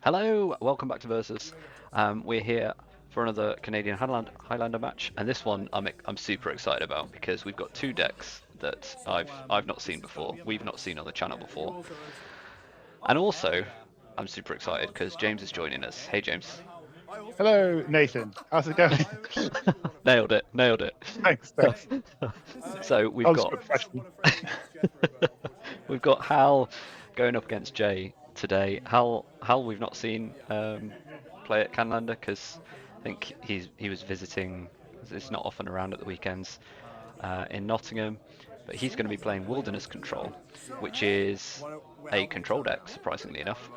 Hello, welcome back to Versus. We're here for another Canadian Highlander match, and this one I'm super excited about because we've got two decks that I've not seen before, we've not seen on the channel before, and also I'm super excited because James is joining us. Hey James. Hello, Nathan. How's it going? Nailed it, nailed it. Thanks. So I we've was got professional. we've got Hal going up against Jay today. Hal we've not seen play at Canlander because I think he was visiting. It's not often around at the weekends in Nottingham, but he's going to be playing Wilderness Control, which is a control deck, surprisingly enough,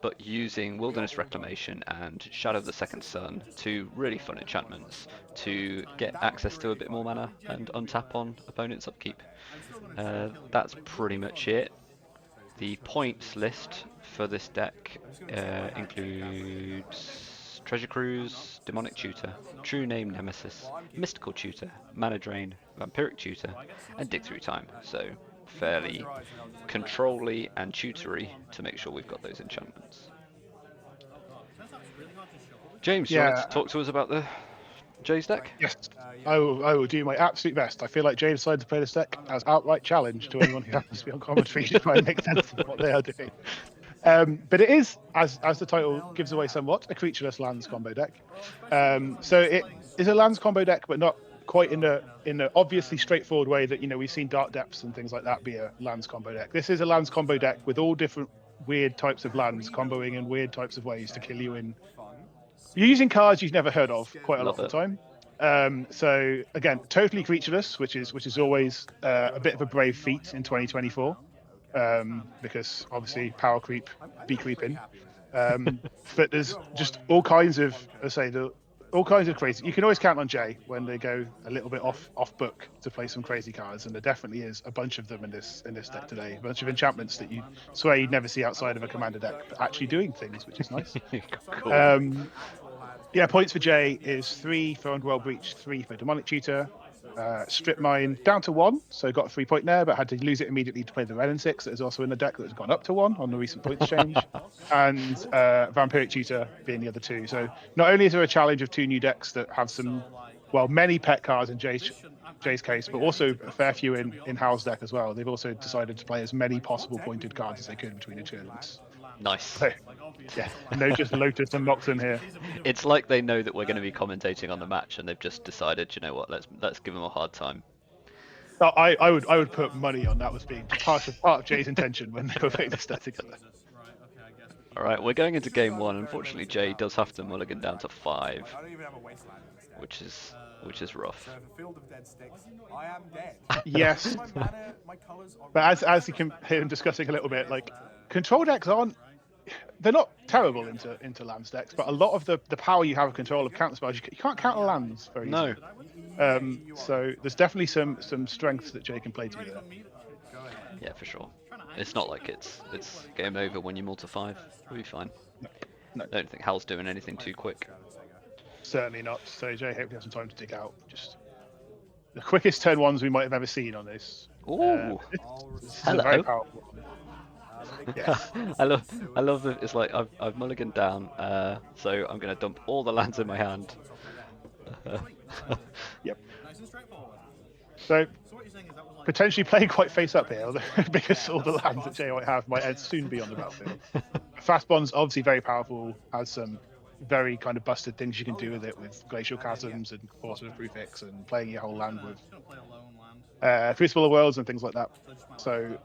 but using Wilderness Reclamation and Shadow of the Second Sun, two really fun enchantments to get access to a bit more mana and untap on opponent's upkeep. That's pretty much it. The points list for this deck includes Treasure Cruise, Demonic Tutor, True Name Nemesis, Mystical Tutor, Mana Drain, Vampiric Tutor, and Dig Through Time. So fairly control-y and tutory to make sure we've got those enchantments. James, do you want to talk to us about the Jay's deck? Yes, I will do my absolute best. I feel like James decided to play this deck as outright challenge to anyone who happens to be on commentary to try and make sense of what they are doing. But it is, as the title gives away somewhat, a Creatureless Lands Combo deck. So it is a Lands Combo deck, but not quite in the obviously straightforward way that we've seen Dark Depths and things like that be a Lands Combo deck. This is a Lands Combo deck with all different weird types of lands comboing in weird types of ways to kill you in. You're using cards you've never heard of quite a lot of the time. So again, totally creatureless, which is always a bit of a brave feat in 2024, because obviously power creep be creeping. But there's just all kinds of, all kinds of crazy. You can always count on Jay when they go a little bit off book to play some crazy cards, and there definitely is a bunch of them in this deck today. A bunch of enchantments that you swear you'd never see outside of a commander deck, but actually doing things, which is nice. Cool. Yeah, points for Jay is 3 for Underworld Breach, 3 for Demonic Tutor. Strip Mine down to 1, so got a 3-point there, but had to lose it immediately to play the Red and 6 that is also in the deck that has gone up to 1 on the recent points change. And Vampiric Tutor being the other 2. So not only is there a challenge of 2 new decks that have some, many pet cards in Jay's case, but also a fair few in Hal's deck as well. They've also decided to play as many possible pointed cards as they could between the two elements. Nice. So, yeah, no just Lotus and Moxen here. It's like they know that we're going to be commentating on the match, and they've just decided, you know what, let's give them a hard time. I would put money on that was being part of Jay's intention when they were putting this deck together. All right, we're going into game 1. Unfortunately, Jay does have to mulligan down to 5, which is rough. Yes, but as you can hear him discussing a little bit, like control decks they're not terrible into lands decks, but a lot of the power you have of control of counter spells, you can't counter lands very easily. No. So there's definitely some strengths that Jay can play to there. Yeah, for sure. It's not like it's game over when you multi 5. We'll be fine. No. I don't think Hal's doing anything too quick. Certainly not. So Jay hopefully has some time to dig out. Just the quickest turn 1s we might have ever seen on this. Ooh. This Hello. is a very powerful one. Yeah. I love that it's like I've mulliganed down, so I'm gonna dump all the lands in my hand. Yep. So potentially playing quite face up here, because all the lands that Jay might have might soon be on the battlefield. Fast Bond's obviously very powerful, has some very kind of busted things you can do with it, with Glacial Chasms and Force of Prefix and playing your whole land with Crucible of Worlds and things like that. So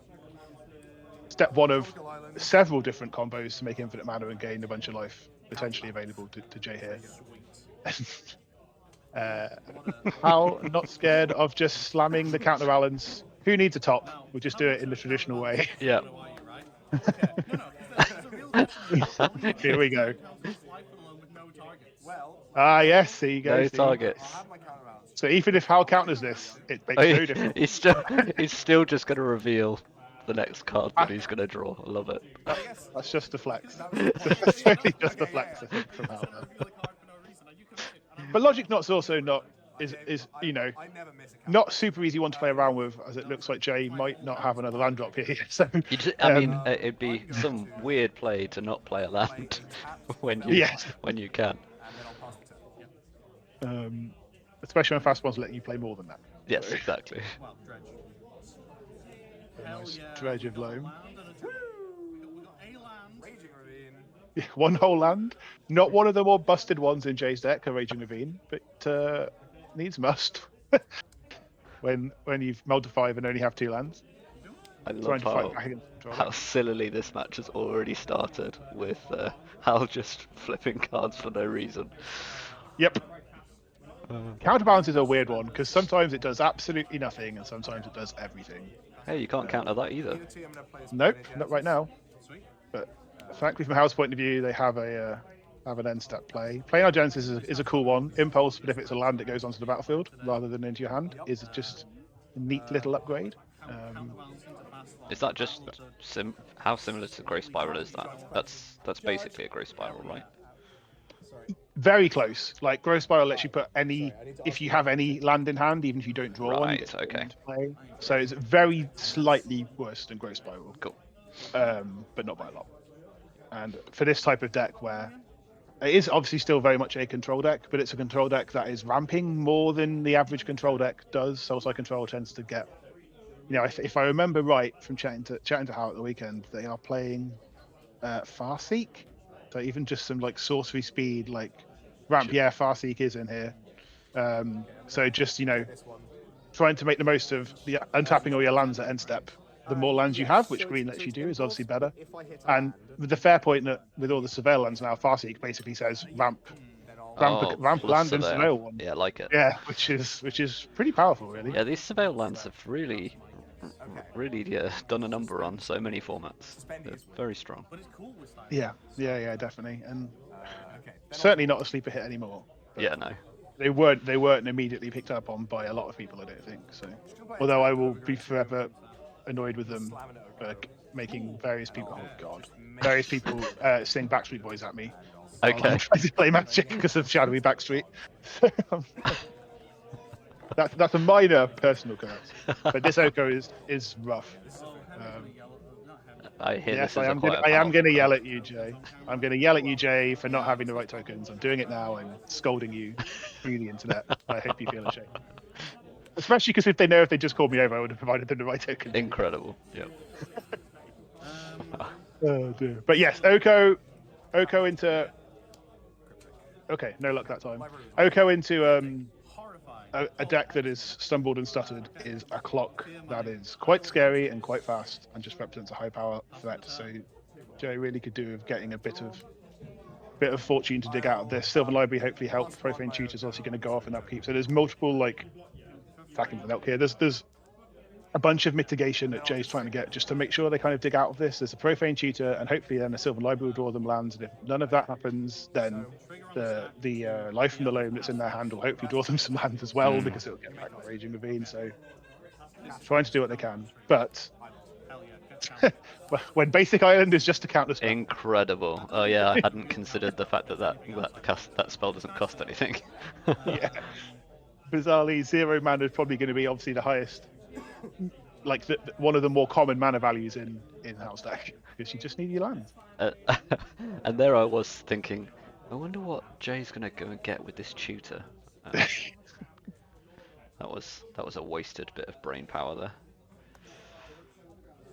step 1 of several different combos to make infinite mana and gain a bunch of life potentially available to Jay here. How not scared of just slamming the counterbalance? Who needs a top? We'll just do it in the traditional way. Yeah. Here we go. Yes, there you go. No targets. So even if Hal counters this, it makes no difference. He's still just going to reveal the next card that he's going to draw. I love it. That's just a flex. That's only just a flex, I think, from Hal. But Logic Knot's also not is not super easy one to play around with, as it looks like Jay might not have another land drop here. So I mean, it'd be some weird play to not play a land when you can. Especially when fast ones letting you play more than that. Yes, exactly. Nice dredge of loam. One whole land, not one of the more busted ones in Jay's deck, a Raging Ravine, but needs must when you've mulled 5 and only have 2 lands. I love how sillily this match has already started with Hal just flipping cards for no reason. Yep. Counterbalance is a weird one because sometimes it does absolutely nothing and sometimes it does everything. Hey, you can't counter that either. Nope, not right now. But frankly, from Hal's point of view, they have an end step play. Playing Argenis is a cool one. Impulse, but if it's a land that goes onto the battlefield rather than into your hand, is just a neat little upgrade. Is that just how similar to Grey Spiral is that? That's basically a Grey Spiral, right? Very close. Like Growth Spiral lets you put if you have any land in hand, even if you don't draw one. Right, okay. Play. So it's very slightly worse than Growth Spiral. Cool. But not by a lot. And for this type of deck where it is obviously still very much a control deck, but it's a control deck that is ramping more than the average control deck does. Soulside Control tends to get, if I remember right from chatting to Hal at the weekend, they are playing Farseek. So even just some like sorcery speed, like ramp, yeah, Farseek is in here. So just trying to make the most of the untapping all your lands at end step. The more lands you have, which green lets you do, is obviously better. And with the fair point that with all the surveil lands now, Farseek basically says ramp land and surveil one. Yeah, I like it. Yeah, which is pretty powerful, really. Yeah, these surveil lands have really done a number on so many formats. They're very strong. Yeah, definitely, and certainly not a sleeper hit anymore. Yeah, no. They weren't immediately picked up on by a lot of people, I don't think. So, although I will be forever annoyed with them for making various people sing Backstreet Boys at me. Okay. I'm trying to play Magic because of shadowy Backstreet. That's a minor personal curse, but this Oko is rough. I hear yes, this I am going to yell at you, Jay. I'm going to yell at you, Jay, for not having the right tokens. I'm doing it now. I'm scolding you through the internet. I hope you feel ashamed. Especially because if they just called me over, I would have provided them the right tokens. Incredible. Yeah. Oh dear. But yes, Oko into. Okay, no luck that time. Oko into a deck that is stumbled and stuttered is a clock that is quite scary and quite fast and just represents a high power threat. So Jay really could do with getting a bit of fortune to dig out of this. Sylvan Library hopefully helped. Profane Tutor's obviously going to go off in upkeep. So there's multiple attacking for help here. There's a bunch of mitigation that Jay's trying to get just to make sure they kind of dig out of this. There's a Profane Tutor, and hopefully then the Sylvan Library will draw them lands. And if none of that happens, then the Life from the Loam that's in their hand will hopefully draw them some lands as well, because it'll get back on Raging Ravine. So trying to do what they can. But when basic island is just a counter spell. Incredible. Oh yeah, I hadn't considered the fact that spell doesn't cost anything. Yeah. Bizarrely, 0 mana is probably going to be obviously the highest, one of the more common mana values in Hal's deck, because you just need your lands. And there I was thinking, I wonder what Jay's going to go and get with this tutor. That was a wasted bit of brain power there.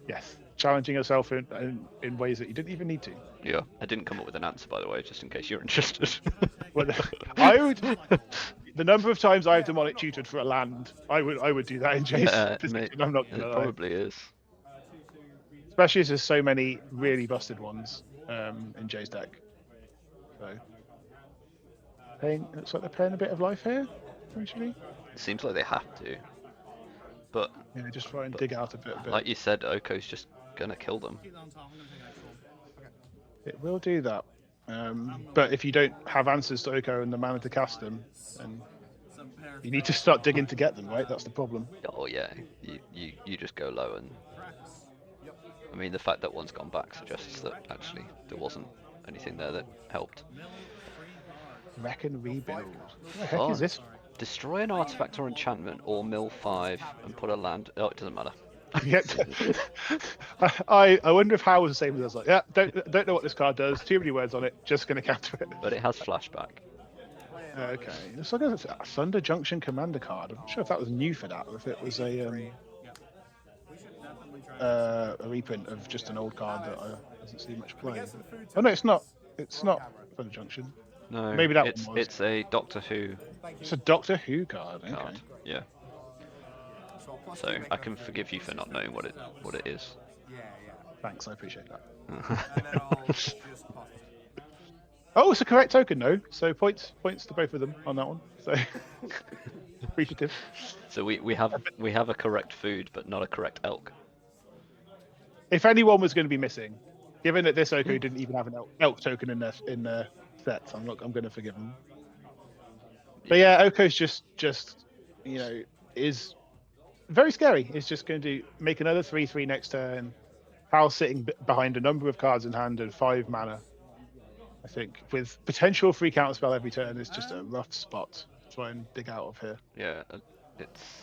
Yes, challenging yourself in ways that you didn't even need to. Yeah, I didn't come up with an answer, by the way, just in case you're interested. Well, the number of times I've demonic tutored for a land, I would do that in Jay's position. I'm not gonna lie. Probably is. Especially as there's so many really busted ones in Jay's deck. So looks like they're paying a bit of life here, actually. It seems like they have to. But yeah, just try and dig out a bit. Like you said, Oko's just gonna kill them. It will do that. But if you don't have answers to Oko and the mana to cast them, then you need to start digging to get them, right? That's the problem. Oh yeah, you just go low, and I mean the fact that one's gone back suggests that actually there wasn't anything there that helped. Wreck and rebuild. What the heck is this? Destroy an artifact or enchantment, or mill 5 and put a land. Oh, it doesn't matter. Yep. I wonder if Hal was the same as us. Like, yeah, don't know what this card does. Too many words on it. Just going to counter it. But it has flashback. Okay, it's like a Thunder Junction Commander card. I'm not sure if that was new for that, or if it was a reprint of just an old card that I doesn't see much play. Oh no, it's not. It's not Thunder Junction. No, Maybe that it's one was. it's a Doctor Who It's a Doctor Who card. Okay. card. Yeah. So I can forgive you for not knowing what it is. Thanks, I appreciate that. Oh, it's a correct token, though. So points to both of them on that one. So appreciative. So we have a correct food, but not a correct elk. If anyone was going to be missing, given that this Oko didn't even have an elk token in their sets, I'm going to forgive them. But yeah, Oko's just is very scary. It's just going to make another 3/3 next turn. Hal's sitting behind a number of cards in hand and 5 mana. I think with potential free counterspell every turn is just a rough spot to try and dig out of here. Yeah, it's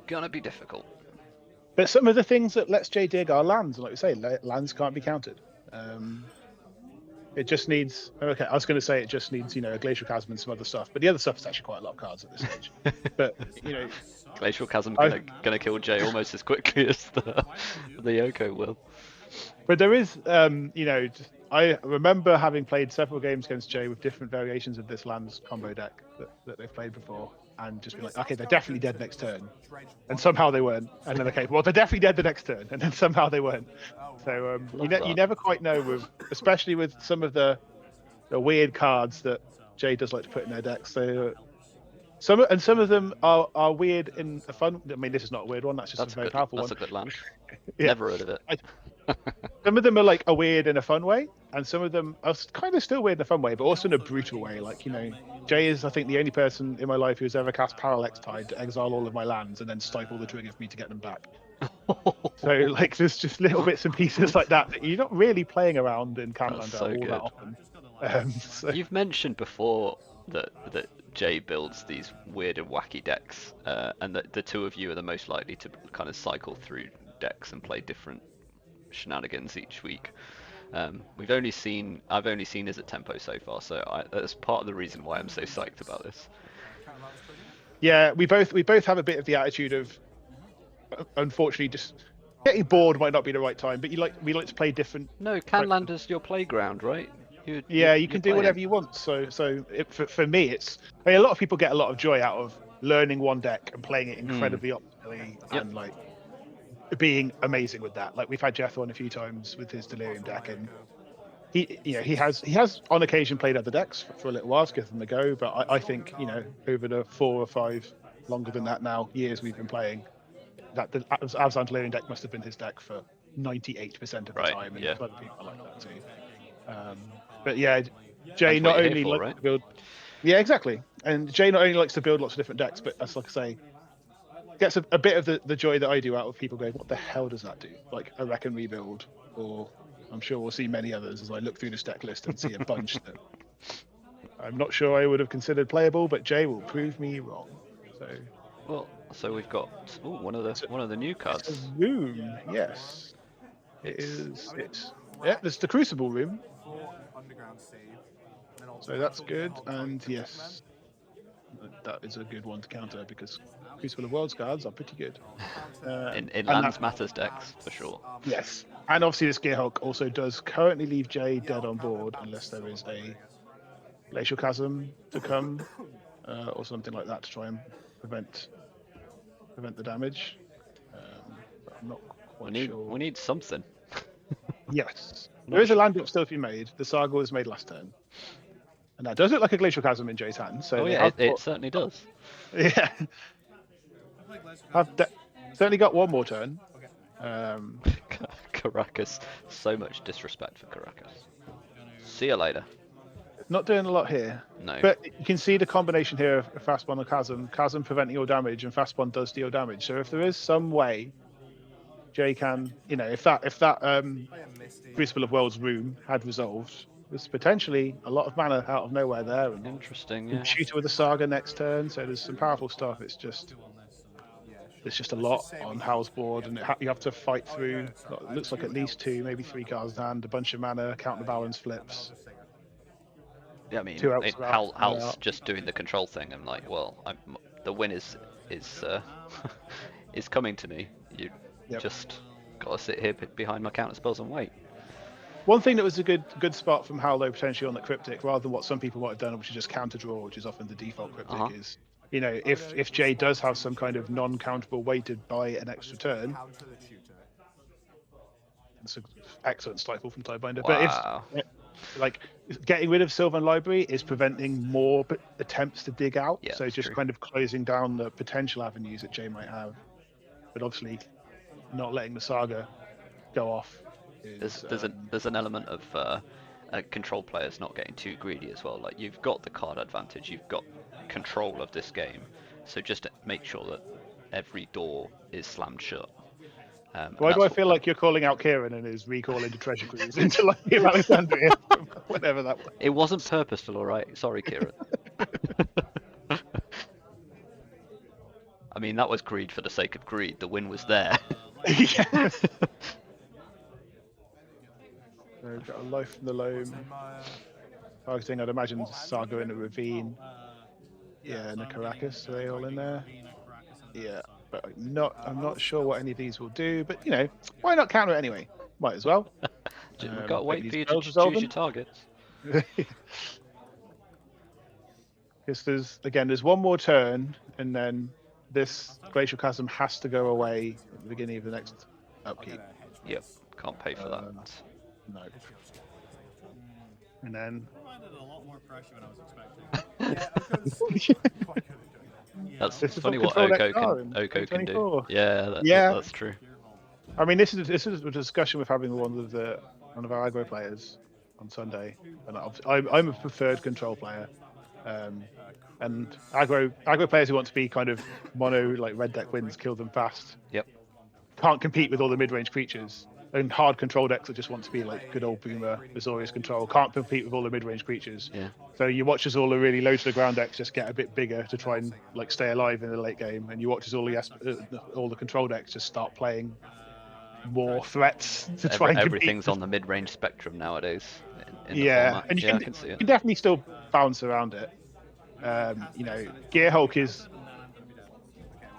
gonna be difficult. But some of the things that lets Jay dig are lands, and like you say, lands can't be countered. It just needs. Okay, I was going to say it just needs, a Glacial Chasm and some other stuff, but the other stuff is actually quite a lot of cards at this stage. But Glacial Chasm gonna kill Jay almost as quickly as the Yoko will. But there is, I remember having played several games against Jay with different variations of this lands combo deck that they've played before, and just be like, okay, they're definitely dead next turn, and somehow they weren't, and then okay, well they're definitely dead the next turn, and then somehow they weren't. So you never quite know especially with some of the weird cards that Jay does like to put in their decks. So some of them are weird in a fun. I mean, this is not a weird one. That's just a very powerful one. That's a good land. Yeah. Never heard of it. Some of them are like a weird in a fun way, and some of them are kind of still weird in a fun way, but also in a brutal way. Like, Jay is, I think, the only person in my life who's ever cast Parallax Tide to exile all of my lands and then stifle the trigger for me to get them back. So, like, there's just little bits and pieces like that you're not really playing around in Canlander all that often. So... You've mentioned before that Jay builds these weird and wacky decks, and that the two of you are the most likely to kind of cycle through decks and play different shenanigans each week. I've only seen his at tempo so far, so that's part of the reason why I'm so psyched about this. Yeah, we both have a bit of the attitude of, unfortunately, just getting bored might not be the right time, but we like to play different. No, Canlander's your playground, right? You can do whatever you want. So for me, it's. I mean, a lot of people get a lot of joy out of learning one deck and playing it incredibly optimally and like being amazing with that. Like, we've had Jeff on a few times with his Delirium deck, and he has on occasion played other decks for a little while to give them a go. But I think over the 4 or 5 longer than that now years we've been playing, that the Abzan Delirium deck must have been his deck for 98% of the time, and other people like that too. But yeah, Jay not only likes to build. Yeah, exactly. And Jay not only likes to build lots of different decks, but as like I say, gets a bit of the joy that I do out of people going, what the hell does that do? Like a Wreck and Rebuild, or I'm sure we'll see many others as I look through this deck list and see a bunch that I'm not sure I would have considered playable, but Jay will prove me wrong. So we've got one of the new cards. It's a room, yes. There's the Crucible room. So that's good, and yes, that is a good one to counter because Crucible of Worlds cards are pretty good. In Lands Matters decks, for sure. Yes, and obviously this Gearhulk also does currently leave Jay dead on board unless there is a Glacial Chasm to come, or something like that to try and prevent the damage. But I'm not quite sure. We need something. Yes. There is a land drop still to be made. The Saga was made last turn. And that does look like a Glacial Chasm in Jay's hand. So it certainly does. Yeah. I've certainly got one more turn. Caracas. So much disrespect for Caracas. See you later. Not doing a lot here. No. But you can see the combination here of Fastbond and Chasm preventing your damage, and Fastbond does deal damage. So if there is some way Jay can, if that Crucible of Worlds room had resolved, there's potentially a lot of mana out of nowhere there, and Interesting, you yeah. can shoot it with a Saga next turn. So there's some powerful stuff. It's just a lot on Hal's board, and you have to fight through. It looks like at least 2, maybe 3 cards in hand, a bunch of mana, counterbalance flips. Yeah, I mean, 2 outs are out. Hal's just doing the control thing. I'm like, well, the win is is coming to me. You Yep. just gotta sit here behind my counter spells and wait. One thing that was a good spot from Hal, though, potentially on the cryptic, rather than what some people might have done, which is just counter draw, which is often the default cryptic, is, you know, if Jay does have some kind of non-countable way to buy an extra turn, it's an excellent stifle from Tidebinder. Wow. But if like getting rid of Sylvan Library is preventing more attempts to dig out, Yeah, so just true. kind of closing down the potential avenues that Jay might have. But obviously, not letting the Saga go off. There's an element of control players not getting too greedy as well. Like, you've got the card advantage, you've got control of this game, so just make sure that every door is slammed shut. Why do I feel like you're calling out Kieran and his recall into Treasure Cruise into Lucky of Alexandria? Whatever that was. It wasn't purposeful, all right. Sorry, Kieran. I mean, that was greed for the sake of greed. The win was there. Yeah. So we've got a Life from the Loam. Targeting, I'd imagine Saga in a Ravine. Yeah, and a Caracas. Are they all in there? Yeah. But I'm not sure what any of these will do, but you know, why not counter it anyway? Might as well. We've got to wait for you to spells choose resolve your them. targets. Because there's one more turn, and then this Glacial Chasm has to go away at the beginning of the next upkeep. Yep, can't pay for that. No. And then a lot more pressure than I was expecting. That's This is funny what what Control Oko can do. 24. Yeah, Yeah. That's true. I mean, this is a discussion we're having with one of our aggro players on Sunday, and I'm a preferred control player, and aggro players who want to be kind of mono, like red deck wins, kill them fast. Yep. Can't compete with all the mid-range creatures, and hard control decks that just want to be like good old Boomer, Azorius control, can't compete with all the mid-range creatures. Yeah. So you watch as all the really low to the ground decks just get a bit bigger to try and like stay alive in the late game, and you watch as all the control decks just start playing more threats to try and everything's compete. on the mid-range spectrum nowadays. In the Yeah, format. and you I can see you it. can definitely still bounce around it. You know, Gearhulk is. Okay,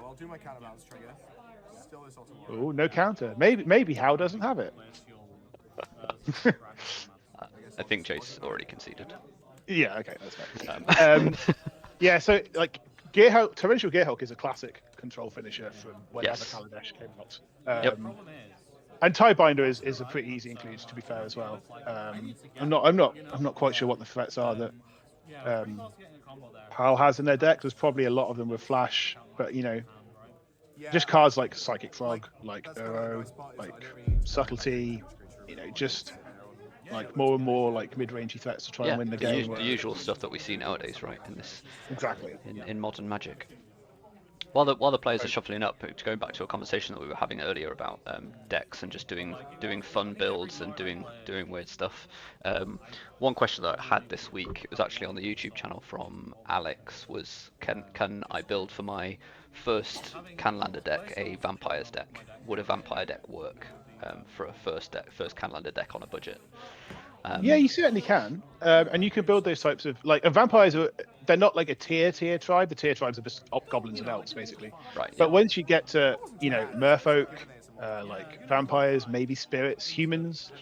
well, I'll do my counterbalance trigger. Still this auto Oh, no counter. Maybe Hal doesn't have it. I think Jace already conceded. Yeah, okay, that's fine. Yeah, so like Gearhulk, Torrential Gearhulk is a classic control finisher from whenever Yes. Kaladesh came out. Yep. And Tidebinder is a pretty easy include, to be fair as well. I'm not quite sure what the threats are that Hal has in their deck. There's probably a lot of them with flash, but you know, just cards like Psychic Frog, like Uro, like Subtlety, you know, just like more and more like mid-rangey threats to try and win the game. The usual stuff that we see nowadays, right? In this Exactly. in modern Magic. While the players are shuffling up, going back to a conversation that we were having earlier about decks and just doing fun builds and doing weird stuff. One question that I had this week, it was actually on the YouTube channel from Alex, was can I build for my first Canlander deck a Vampires deck? Would a Vampire deck work for a first Canlander deck on a budget? Yeah, you certainly can, and you can build those types of like vampires. They're not like a tier tribe. The tier tribes are just goblins and elves, basically. Right. But once you get to merfolk, like vampires, maybe spirits, humans,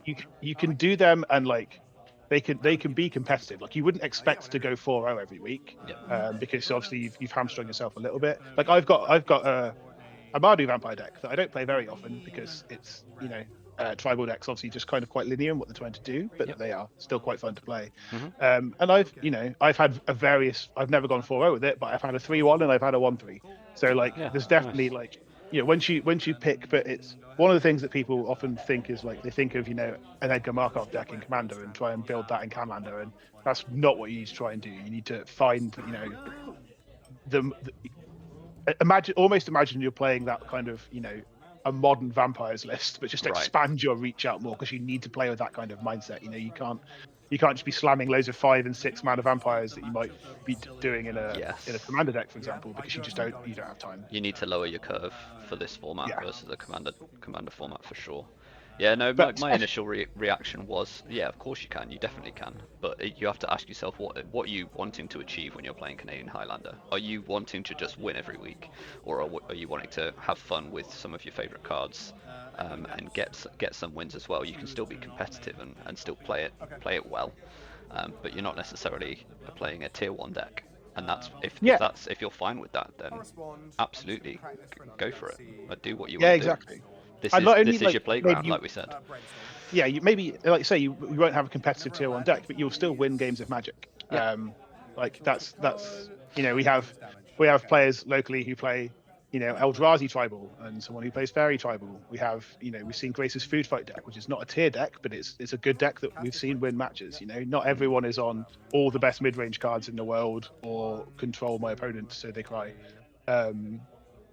you can do them, and like they can be competitive. Like you wouldn't expect to go 4-0 every week, because obviously you've hamstrung yourself a little bit. Like I've got a Mardu vampire deck that I don't play very often because it's tribal decks obviously just kind of quite linear in what they're trying to do, but they are still quite fun to play. And I've had I've never gone 4-0 with it, but I've had a 3-1 and I've had a 1-3. So like there's definitely like once you pick, but it's one of the things that people often think is like they think of an Edgar Markov deck in Commander and try and build that in Canlander, and that's not what you need to try and do. You need to find imagine you're playing that kind of a modern vampires list, but just Right. expand your reach out more because you need to play with that kind of mindset. You know, you can't just be slamming loads of 5 and 6 mana vampires that you might be doing in a Yes. commander deck, for example, because you don't have time. You need to lower your curve for this format Yeah. versus the commander format for sure. Yeah, no, But my initial reaction was, yeah, of course you can, you definitely can, but you have to ask yourself what are you wanting to achieve when you're playing Canadian Highlander? Are you wanting to just win every week, or are you wanting to have fun with some of your favourite cards and get some wins as well? You can still be competitive and still play it well, but you're not necessarily playing a tier 1 deck. And that's if you're fine with that, then absolutely go for it. Do what you want to exactly. do. This is your playground, like we said. Yeah, you maybe like say you won't have a competitive tier 1 deck, but you'll still win games of Magic. Yeah. Like that's you know, we have players locally who play, you know, Eldrazi Tribal and someone who plays Fairy Tribal. We have, you know, we've seen Grace's Food Fight deck, which is not a tier deck, but it's a good deck that we've seen win matches. You know, not everyone is on all the best mid-range cards in the world or control my opponent so they cry.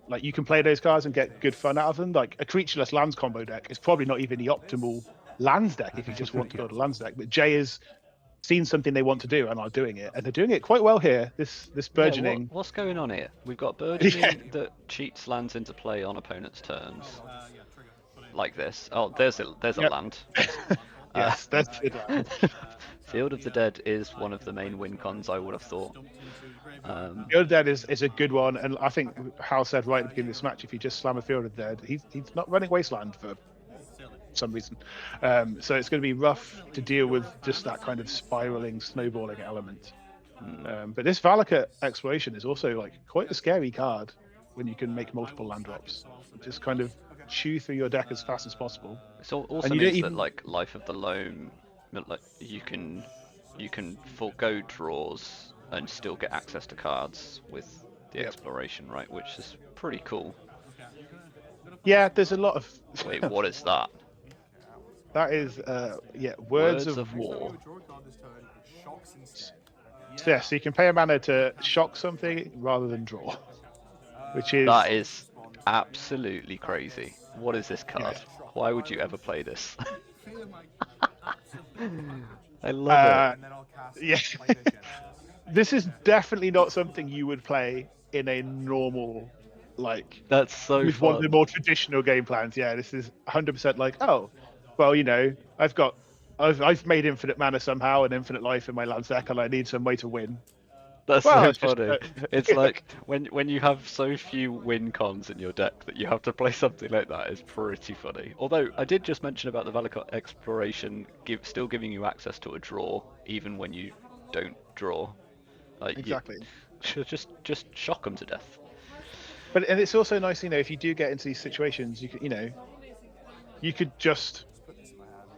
Like you can play those cards and get good fun out of them. Like a Creatureless Lands Combo deck is probably not even the optimal lands deck if you just want to build a lands deck. But Jay has seen something they want to do and are doing it, and they're doing it quite well here. This burgeoning. Yeah, what's going on here? We've got burgeoning that cheats lands into play on opponents' turns, like this. Oh, there's a land. Yes, that's it. Field of the Dead is one of the main win cons, I would have thought. Field of the Dead is a good one, and I think Hal said right at the beginning of this match, if you just slam a Field of the Dead, he's not running Wasteland for some reason. So it's going to be rough to deal with just that kind of spiraling, snowballing element. But this Valakut Exploration is also like quite a scary card when you can make multiple land drops. Just kind of chew through your deck as fast as possible. It also means that like Life of the Loam, like you can forego draws and still get access to cards with the exploration, right? Which is pretty cool. Yeah, there's a lot of. Wait, what is that? That is, Words of War. Yeah, so you can pay a mana to shock something rather than draw, which is. That is absolutely crazy. What is this card? Yeah. Why would you ever play this? I love it. Yeah. This is definitely not something you would play in a normal, like. That's so with fun. one of the more traditional game plans. Yeah, this is 100% like, oh, well, you know, I've made infinite mana somehow and infinite life in my land deck, and I need some way to win. That's so funny. It's like when you have so few win cons in your deck that you have to play something like that is pretty funny. Although I did just mention about the Valakut Exploration still giving you access to a draw even when you don't draw. Like exactly. Just shock them to death. And it's also nice, you know, if you do get into these situations, you could just,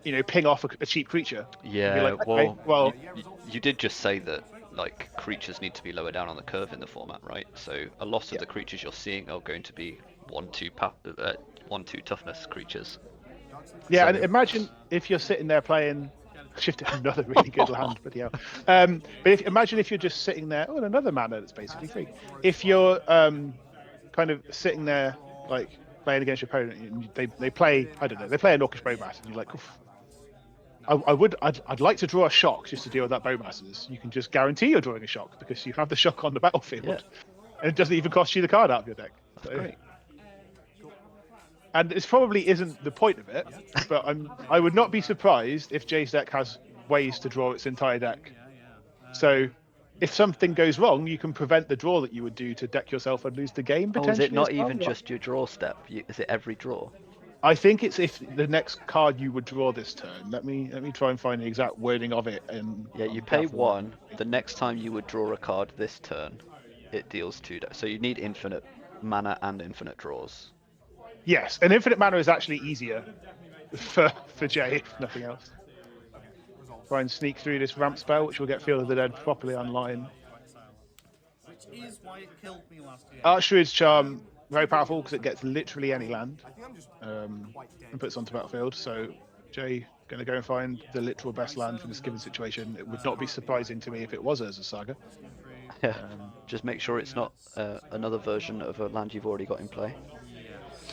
you know, ping off a cheap creature. Yeah. Like, okay, well, you did just say that. Like creatures need to be lower down on the curve in the format, right? So a lot of the creatures you're seeing are going to be 1/2 toughness creatures. Yeah, and imagine if you're sitting there playing. Shifted another really good land, but yeah. But imagine if you're just sitting there. Oh, another mana that's basically free. If you're kind of sitting there like playing against your opponent, and they play. I don't know. They play an Orcish Bowmaster, and you're like. Oof. I'd like to draw a shock just to deal with that Bowmasters. You can just guarantee you're drawing a shock because you have the shock on the battlefield, and it doesn't even cost you the card out of your deck. That's great. And this probably isn't the point of it, but I would not be surprised if Jay's deck has ways to draw its entire deck. So if something goes wrong, you can prevent the draw that you would do to deck yourself and lose the game potentially. Is it not even just your draw step? Is it every draw? I think it's if the next card you would draw this turn. Let me try and find the exact wording of it. You pay 1. The next time you would draw a card this turn, it deals 2. So you need infinite mana and infinite draws. Yes, and infinite mana is actually easier for Jay, if nothing else. Try and sneak through this ramp spell, which will get Field of the Dead properly online. Which is why it killed me last year. Archdruid's Charm. Very powerful because it gets literally any land and puts onto battlefield. So Jay going to go and find the literal best land for this given situation. It would not be surprising to me if it was Urza Saga. Yeah. Just make sure it's not another version of a land you've already got in play.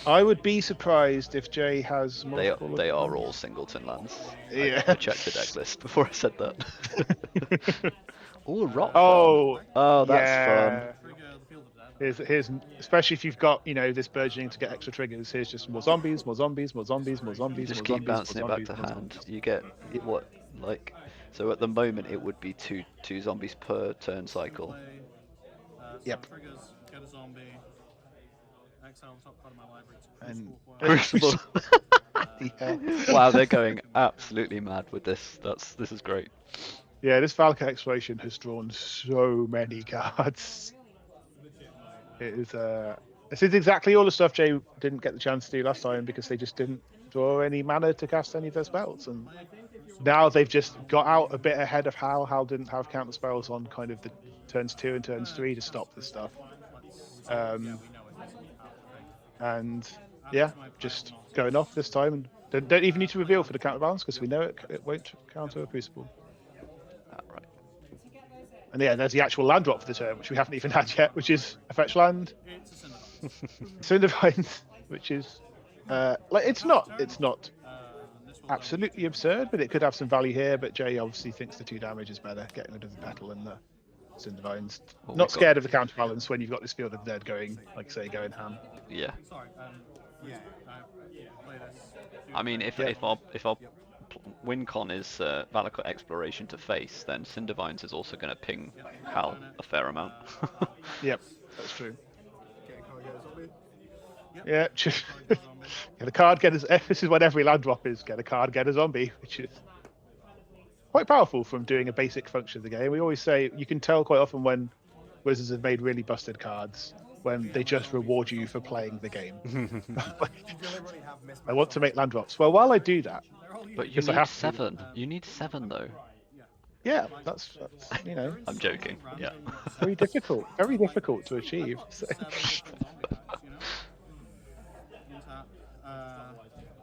I would be surprised if Jay has They multiple. they are all singleton lands. Yeah. I checked the deck list before I said that. Oh, Rot Farm. Oh, Oh, that's fun. yeah. Trigger the Field of Dead. Here's especially if you've got this burgeoning to get extra triggers. Here's just more zombies, more zombies, more zombies, more zombies, Just more keep zombies, more bouncing it back zombies, to more hand. zombies. You get what, like, so at the moment it would be two zombies per turn cycle. Play, Yep. Triggers, get a zombie. Exile the top card of my library to And Crucible. yeah. Wow, they're going absolutely mad with this. This is great. Yeah, this Valka exploration has drawn so many cards. It is this is exactly all the stuff Jay didn't get the chance to do last time because they just didn't draw any mana to cast any of their spells, and now they've just got out a bit ahead of Hal. Hal didn't have counter spells on kind of the turns 2 and turns 3 to stop this stuff. And yeah, just going off this time, and don't even need to reveal for the counterbalance because we know it won't counter a Crucible. Right. And yeah, there's the actual land drop for the turn, which we haven't even had yet, which is a fetch land. It's a Cindervines, which is it's not this will absolutely absurd, but it could have some value here. But Jay obviously thinks the 2 damage is better, getting rid of the petal and the Cindervines. Well, Not scared of the counterbalance when you've got this Field of the Dead going, like say, going ham. Yeah. Sorry, Yeah. play this. I mean, if our win con is Valakut Exploration to face, then Cindervines is also going to ping Hal a fair amount. Yep, that's true. Get a card, get a zombie. Yeah, get a card, get a. This is what every land drop is: get a card, get a zombie, which is quite powerful from doing a basic function of the game. We always say you can tell quite often when Wizards have made really busted cards when they just reward you for playing the game. Deliberately have missed I want to make land drops. Well, while I do that, But you Yes, I need have to. 7. You need 7 though. yeah, that's I'm joking. Yeah. very difficult to achieve. So.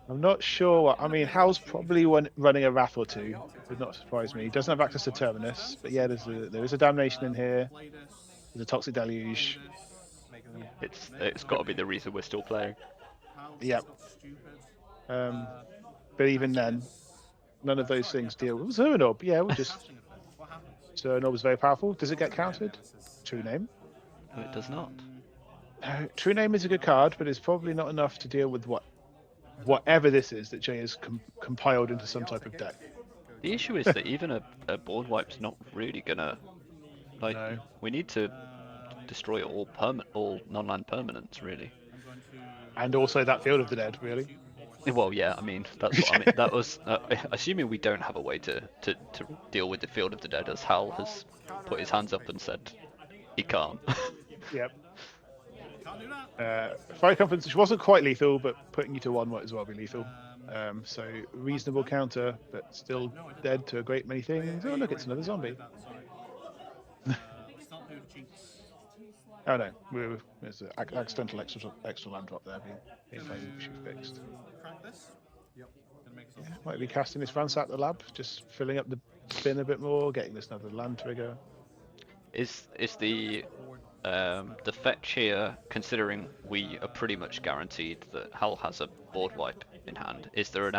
I'm not sure what. I mean, Hal's probably running a Wrath or 2. Would not surprise me. He doesn't have access to Terminus, but yeah, there is a Damnation in here. There's a Toxic Deluge. It's got to be the reason we're still playing. Yep. But even then, none of those things deal with Zernob. Yeah, we'll just. Zernob is very powerful. Does it get countered? True Name. No, it does not. True Name is a good card, but it's probably not enough to deal with whatever this is that Jay has compiled into some type of deck. The issue is that even a board wipe's not really gonna. Like, No. we need to destroy all non-land permanents, really. And also that Field of the Dead, really. Well, yeah, I mean, that's what I mean. That was assuming we don't have a way to deal with the Field of the Dead, as Hal has put his hands up and said he can't. Yep. Fire Confidence, which wasn't quite lethal, but putting you to 1 might as well be lethal. So reasonable counter, but still dead to a great many things. Oh, look, it's another zombie. Oh no, there's an accidental extra land drop there being fixed. Yeah, might be casting this ransack the lab, just filling up the bin a bit more, getting this another land trigger. Is the fetch here, considering we are pretty much guaranteed that Hal has a board wipe in hand? Is there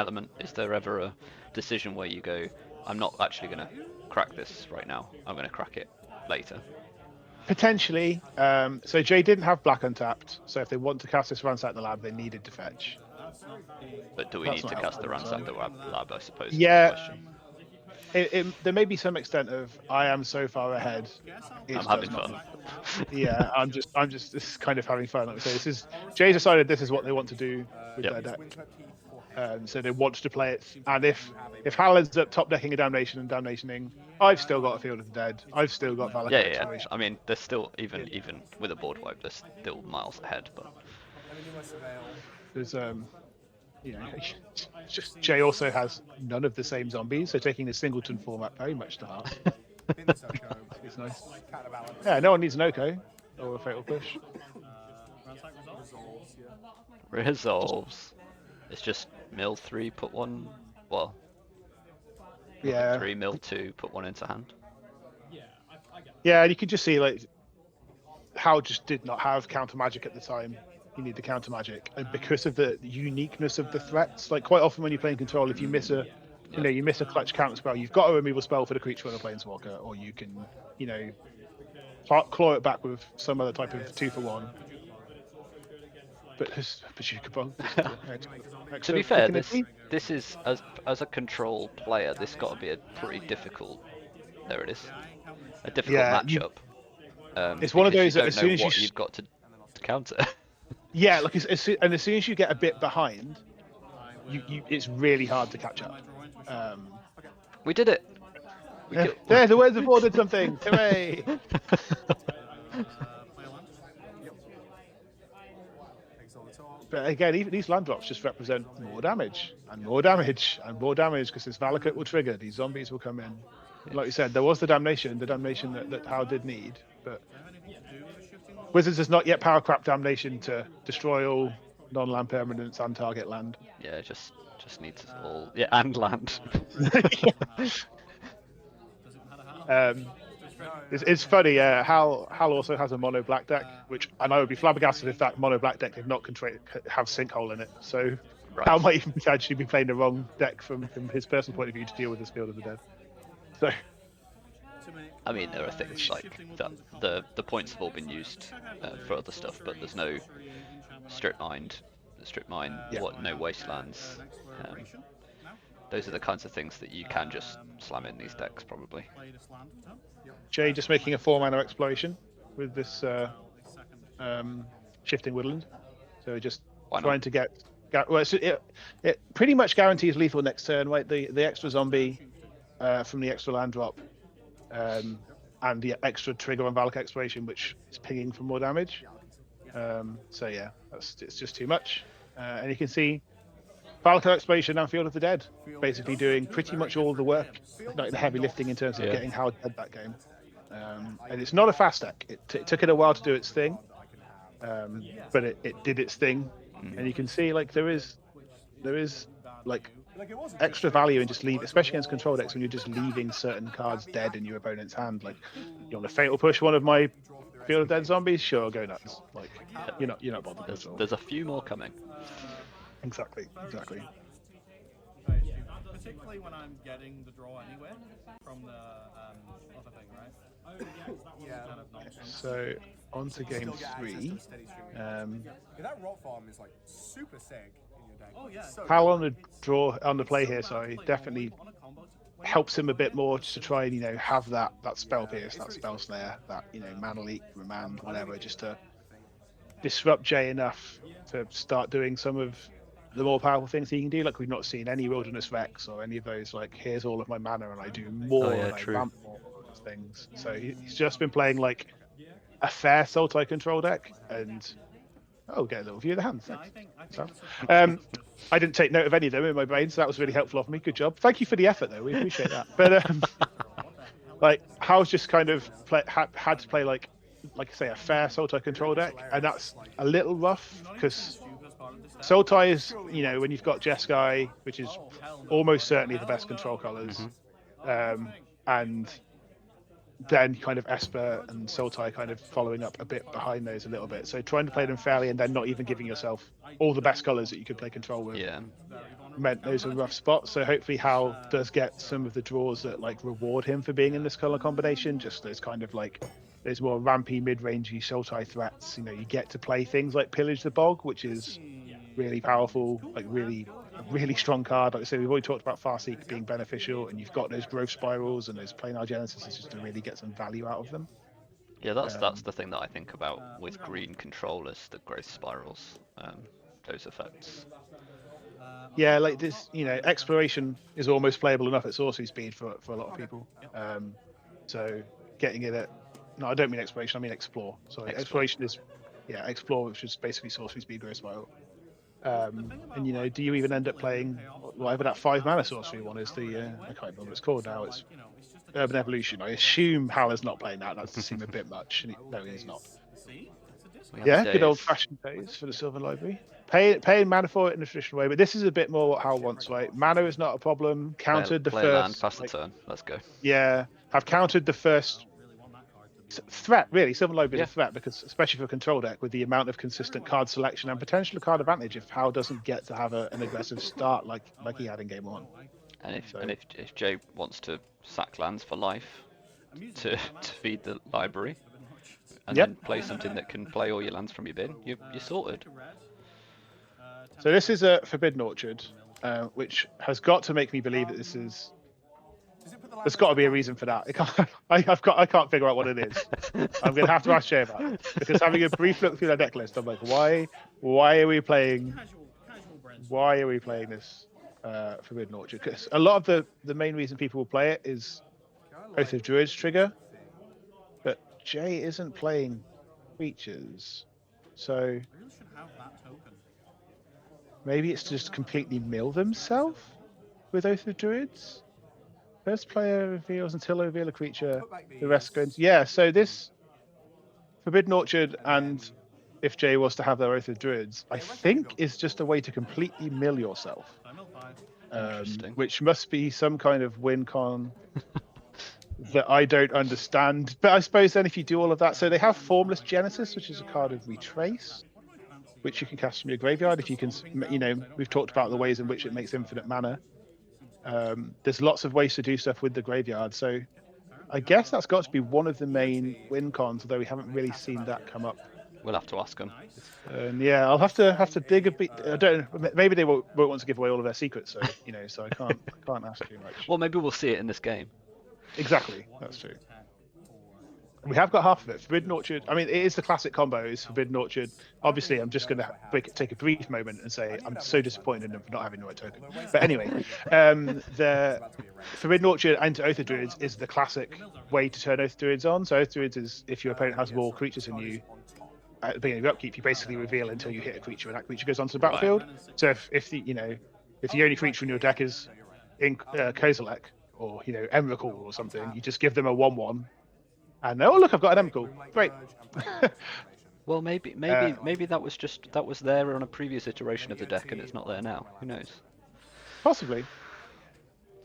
ever a decision where you go, I'm not actually going to crack this right now, I'm going to crack it later? Potentially. So Jay didn't have black untapped, so if they want to cast this ransack the lab, they needed to fetch. But do we That's need to not cast the helpful, ransack the lab, I suppose? is the Yeah. question. There may be some extent of I am so far ahead. it I'm having does not fun. Yeah, I'm just this kind of having fun. Like I say, this is Jay decided this is what they want to do with Yep. their deck. So they want to play it. And if Hal ends up top decking a Damnation and Damnationing, I've still got a Field of the Dead. I've still got Valakut Yeah. Exploration. I mean, there's still even with a board wipe, there's still miles ahead. But There's just Jay also has none of the same zombies, so taking the singleton format very much to heart. It's nice. Yeah, no one needs an Oko or a Fatal Push. resolves. It's just mill 3, put 1. Well, Yeah. 3 mill 2, put 1 into hand. Yeah, and you can just see like Hal just did not have counter magic at the time. you need the counter magic, and because of the uniqueness of the threats, like quite often when you're playing control, if you miss a you miss a clutch counter spell, you've got a removal spell for the creature or the planeswalker, or you can, claw it back with some other type of 2-for-1. But you could To be fair, this is as a control player, this got to be a pretty difficult. There it is, a difficult matchup. It's one of those that as soon as you've got to counter. Yeah, like as soon as you get a bit behind, it's really hard to catch up. We did it. There, the words of war did something. Hooray! But again, even these land drops just represent more damage and more damage and more damage because this Valakut will trigger. These zombies will come in. Like you said, there was the damnation that Hal did need, but Wizards has not yet power crap damnation to destroy all non-land permanents and target land. Yeah, just needs all and land. It's funny. Hal also has a mono black deck, which I would be flabbergasted if that mono black deck did not have sinkhole in it. So Hal might even potentially be playing the wrong deck from his personal point of view to deal with this Field of the Dead. So. I mean, there are things like that. The points have all been used for other stuff, but there's no strip mine, no wastelands. Those are the kinds of things that you can just slam in these decks, probably. Jay just making a 4-mana exploration with this shifting woodland. So just trying to get. Well, it pretty much guarantees lethal next turn, right? The extra zombie from the extra land drop. And the extra trigger on Valak Exploration, which is pinging for more damage. So yeah, it's just too much. And you can see Valak Exploration and Field of the Dead basically doing pretty much all the work, like the heavy lifting in terms of getting Hal dead that game. And it's not a fast deck. It took it a while to do its thing, but it did its thing. And you can see like there is like extra value in just especially against control decks when you're just leaving certain cards dead in your opponent's hand. Like you want to fatal push one of my Field of Dead zombies, sure, go nuts. Like you're not bothered. There's a few more coming. Exactly. Particularly when I'm getting the draw anyway from the other thing, right? Kind of nonsense. So on to game 3. That rot farm is like super sick. Hal on the play here, sorry, definitely helps him a bit more just to try and have that spell pierce, that spell snare, that mana leak, remand, whatever, just to disrupt Jay enough to start doing some of the more powerful things he can do. Like we've not seen any Wilderness Rex or any of those like here's all of my mana and I do more and I ramp more things. So he's just been playing like a fair Sultai control deck and get a little view of the hand. Thanks. I didn't take note of any of them in my brain, so that was really helpful of me. Good job. Thank you for the effort, though. We appreciate that. But like, Hal's just kind of had to play like I say, a fair Sultai control deck, and that's a little rough because Sultai is, when you've got Jeskai, which is almost certainly the best control colors, and then kind of Esper and Sultai kind of following up a bit behind those a little bit. So trying to play them fairly and then not even giving yourself all the best colors that you could play control with meant those are rough spots. So hopefully Hal does get some of the draws that like reward him for being in this color combination. Just those kind of like those more rampy mid-rangey Sultai threats. You get to play things like Pillage the Bog, which is really powerful, like really strong card. Like I said, we've already talked about Farseek being beneficial, and you've got those growth spirals and those planar genesis just to really get some value out of them. Yeah, that's the thing that I think about with green controllers, the growth spirals, those effects. Yeah, like this, exploration is almost playable enough at sorcery speed for a lot of people. So getting it at, no, I don't mean exploration, I mean explore. Sorry, exploration is, explore, which is basically sorcery speed growth spiral. And do you even end up playing whatever that 5-mana sorcery one is? I can't remember what it's called now. It's Urban Evolution. I assume Hal is not playing that. That does seem a bit much. No, he's not. Yeah, good old-fashioned days for the Silver Library. Paying mana for it in the traditional way, but this is a bit more what Hal wants, right? Mana is not a problem. Countered the play first. Land, pass the turn. Let's go. Yeah, have countered the first threat, really. Silver Lobe is Yeah. a threat because, especially for a control deck, with the amount of consistent card selection and potential card advantage, if Hal doesn't get to have an aggressive start like he had in game 1. And if So- if Jay wants to sack lands for life to feed the library, and Yep. then play something that can play all your lands from your bin, you're sorted. So this is a Forbidden Orchard, which has got to make me believe that this is. There's got to be a reason for that. I can't figure out what it is. I'm going to have to ask Jay about it because having a brief look through their deck list, I'm like, why are we playing? Why are we playing this Forbidden Orchard? Because a lot of the main reason people will play it is Oath of Druids trigger, but Jay isn't playing creatures, so maybe it's just completely mill themselves with Oath of Druids. First player reveals until they reveal a creature, the rest go into... Yeah, so this Forbidden Orchard, and if Jay was to have their Oath of Druids, I think is just a way to completely mill yourself. Interesting. Which must be some kind of win con that I don't understand. But I suppose then if you do all of that... So they have Formless Genesis, which is a card of Retrace, which you can cast from your graveyard if you can... we've talked about the ways in which it makes infinite mana. There's lots of ways to do stuff with the graveyard, so I guess that's got to be one of the main win cons, although we haven't really seen that come up. We'll have to ask them. Yeah, I'll have to dig a bit. I don't know. Maybe they won't want to give away all of their secrets, so so I can't ask too much. Well, maybe we'll see it in this game. Exactly, that's true. We have got half of it. Forbidden Orchard. I mean, it is the classic combo. Is Forbidden Orchard. Obviously, I'm just going to take a brief moment and say I'm so disappointed in them for not having the right token. But anyway, the Forbidden Orchard and Oath of Druids is the classic way to turn Oath of Druids on. So Oath of Druids is if your opponent has more creatures than you at the beginning of your upkeep, you basically reveal until you hit a creature, and that creature goes onto the battlefield. So if the only creature in your deck is in Kozilek or Emrakul or something, you just give them a 1/1. And oh look, I've got an Emrakul. Great. Well, maybe that was there on a previous iteration of the deck, and it's not there now. Who knows? Possibly.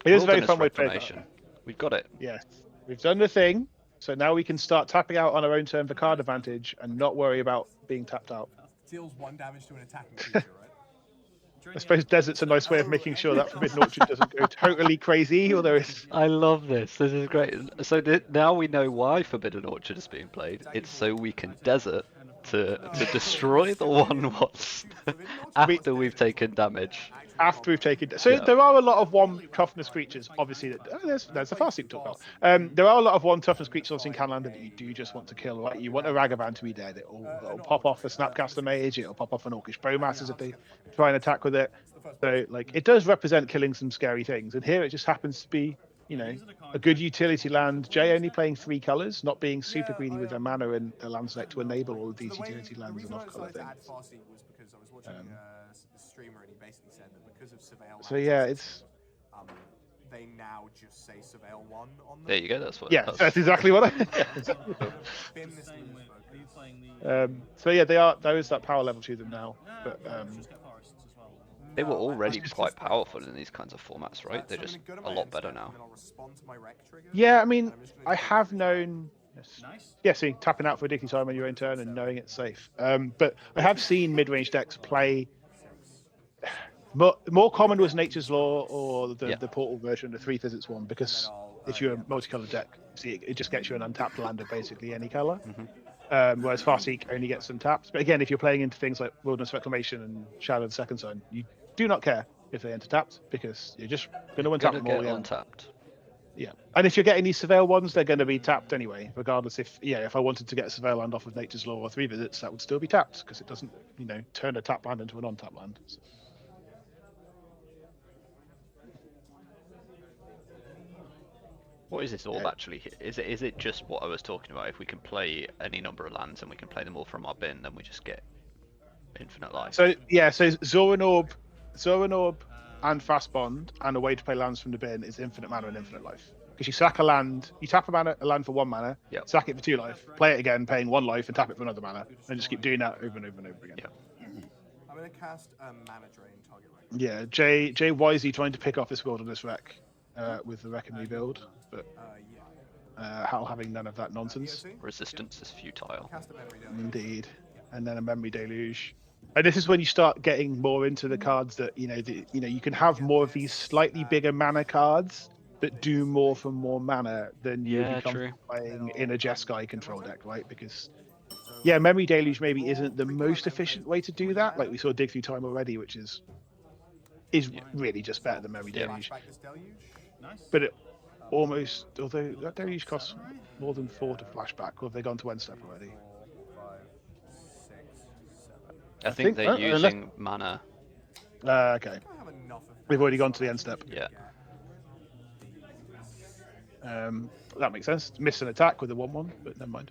It is a very fun way to play Reclamation. We've got it. Yes, we've done the thing. So now we can start tapping out on our own turn for card advantage and not worry about being tapped out. Deals 1 damage to an attacking creature, right? I suppose Desert's a nice way of making sure that Forbidden Orchard doesn't go totally crazy, although it's... I love this. This is great. So now we know why Forbidden Orchard is being played. It's so we can desert to destroy the 1/1s after we've taken damage. After we've taken... So there are a lot of 1 toughness creatures, obviously. There's a Farseek to talk about. There are a lot of 1 toughness creatures, obviously, in Canlander that you do just want to kill. Right? You want a Ragavan to be dead. It'll pop off a Snapcaster Mage. It'll pop off an Orcish Bowmasters if they try and attack with it. So, it does represent killing some scary things. And here it just happens to be, a good utility land. Jay only playing 3 colours, not being super greedy with their mana and their land select to enable all of these utility lands and off-colour things. Was because I was watching the streamer and he basically said that because of Surveil. So yeah, it's... they now just say Surveil 1 on them. There you go. That's what. Yeah, that's exactly what I... Been this loose, So yeah, there is that power level to them now. But They were already quite powerful in these kinds of formats, right? They're just a lot better now. yeah, I mean, I have known... Yeah, see, tapping out for a dicky time on your own turn and knowing it's safe. But I have seen mid-range decks play... More common was Nature's Law or the Portal version, the 3 physics one, because if you're a multicolored deck, see, it just gets you an untapped land of basically any color. Whereas Farseek only gets some taps. But again, if you're playing into things like Wilderness Reclamation and Shadow of the Second Sun, you do not care if they enter tapped because you're just going to untap them all. Untapped. Yeah, and if you're getting these Surveil ones, they're going to be tapped anyway, regardless if I wanted to get a Surveil land off of Nature's Law or 3 visits, that would still be tapped because it doesn't, turn a tap land into a non-tap land. So. What is this orb actually? Is it just what I was talking about? If we can play any number of lands and we can play them all from our bin, then we just get infinite life. So yeah, so Zoran Orb and Fast Bond and a way to play lands from the bin is infinite mana and infinite life. Because you sack a land, you tap a land for 1 mana, sack it for 2 life, play it again, paying 1 life, and tap it for another mana, and just keep doing that over and over and over again. Yeah. I'm going to cast Mana Drain target right. Yeah, Jay wisely trying to pick off this Wilderness Wreck with the Wreck and Rebuild, but Hal having none of that nonsense. Resistance is futile. Cast a memory deluge. Indeed. And then a memory deluge. And this is when you start getting more into the cards that you can have more of these slightly bigger mana cards that do more for more mana than you Yeah, become true. playing in a Jeskai control deck, right? Because memory deluge maybe isn't the most efficient way to do that. Like we saw dig through time already, which is really just better than memory deluge. Flashback this deluge. Nice. But it almost, although that deluge costs more than 4 to flashback, or have they gone to end step already? 4, 5, 6, 7. I think they're unless- using mana. Okay. I have enough of They've already gone to the end step. Yeah. That makes sense. Miss an attack with a 1/1, but never mind.